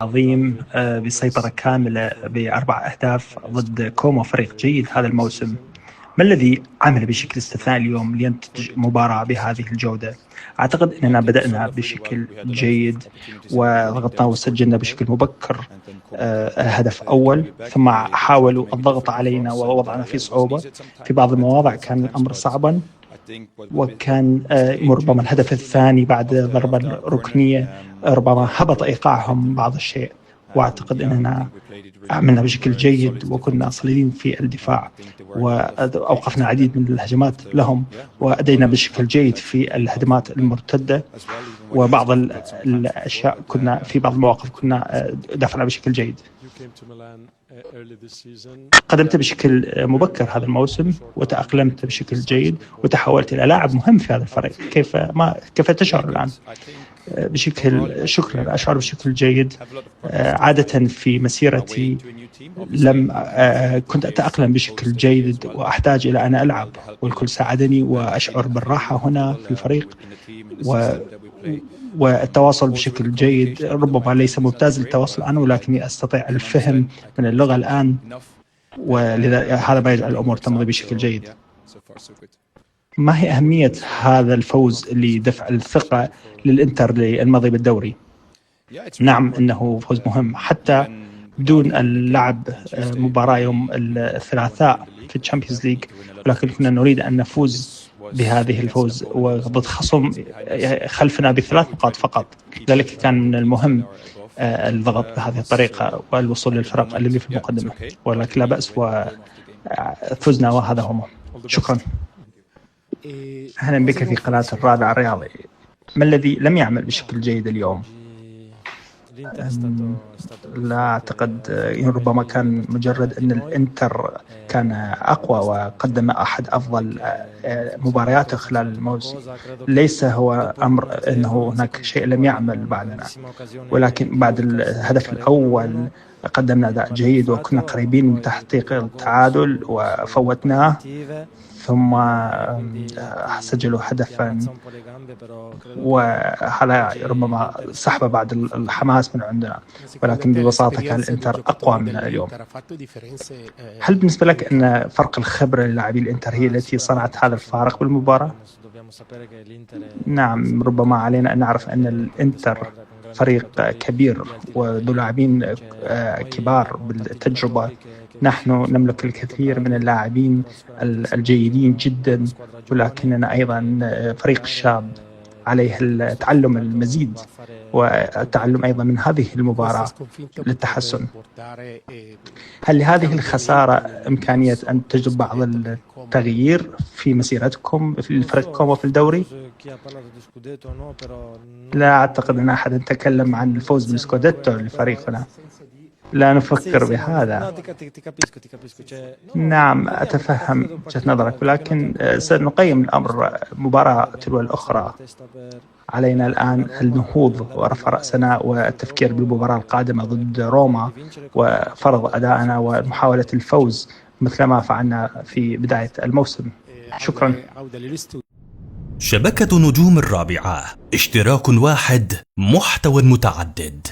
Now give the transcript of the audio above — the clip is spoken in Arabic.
عظيم بسيطرة كاملة بأربع أهداف ضد كومو، فريق جيد هذا الموسم. ما الذي عمل بشكل استثنائي اليوم لينتج مباراة بهذه الجودة؟ أعتقد أننا بدأنا بشكل جيد وضغطنا وسجلنا بشكل مبكر هدف أول، ثم حاولوا الضغط علينا ووضعنا في صعوبة. في بعض المواضع كان الأمر صعبا، وكان ربما الهدف الثاني بعد ضربة ركنية ربما هبط إيقاعهم بعض الشيء. وأعتقد أننا عملنا بشكل جيد وكنا صليدين في الدفاع، وأوقفنا العديد من الهجمات لهم، وأدينا بشكل جيد في الهجمات المرتدة. وبعض الأشياء كنا في بعض المواقف كنا دافعنا بشكل جيد. قدمت بشكل مبكر هذا الموسم وتأقلمت بشكل جيد وتحولت إلى لاعب مهم في هذا الفريق. كيف تشعر الآن؟ شكرا، أشعر بشكل جيد. عادة في مسيرتي لم كنت أتأقلم بشكل جيد وأحتاج إلى أن ألعب، والكل ساعدني وأشعر بالراحة هنا في الفريق والتواصل بشكل جيد. ربما ليس ممتاز للتواصل عنه، ولكني أستطيع الفهم من اللغة الآن، ولذا هذا ما يجعل الأمور تمضي بشكل جيد. ما هي أهمية هذا الفوز لدفع الثقة للإنتر للمضي بالدوري؟ نعم، إنه فوز مهم حتى بدون اللعب مباراة يوم الثلاثاء في الشامبيونز ليج، ولكن كنا نريد أن نفوز بهذه الفوز وضد خصم خلفنا ب3 نقاط فقط. لذلك كان من المهم الضغط بهذه الطريقة والوصول للفرق اللي في المقدمة، ولكن لا بأس وفزنا وهذا هو. شكرا. أهلا بك في قناة الرادع الرياضي. ما الذي لم يعمل بشكل جيد اليوم؟ لا أعتقد، ربما كان مجرد أن الإنتر كان أقوى وقدم أحد أفضل مبارياته خلال الموسم. ليس هو أمر أنه هناك شيء لم يعمل بعدنا، ولكن بعد الهدف الأول قدمنا أداء جيد وكنا قريبين من تحقيق التعادل وفوتناه، ثم سجلوا هدفا، وهذا ربما سحب بعد الحماس من عندنا، ولكن ببساطة كان الإنتر أقوى من اليوم. هل بالنسبة لك أن فرق الخبرة للاعبي الإنتر هي التي صنعت هذا الفارق بالمباراة؟ نعم، ربما علينا أن نعرف أن الإنتر فريق كبير وذو لاعبين كبار بالتجربة. نحن نملك الكثير من اللاعبين الجيدين جدا، ولكننا أيضا فريق شاب عليه التعلم المزيد والتعلم أيضا من هذه المباراة للتحسن. هل لهذه الخسارة إمكانية أن تجد بعض التغيير في مسيرتكم في فريقكم وفي الدوري؟ لا أعتقد أن أحد تكلم عن الفوز بالسكوديتو لفريقنا. لا نفكر بهذا. نعم، أتفهم وجهة نظرك، ولكن سنقيم الأمر مباراة تلو الأخرى. علينا الآن النهوض ورفع رأسنا والتفكير بالمباراة القادمة ضد روما وفرض أدائنا ومحاولة الفوز مثلما فعلنا في بداية الموسم. شكرا. شبكة نجوم الرابعة، اشتراك واحد، محتوى متعدد.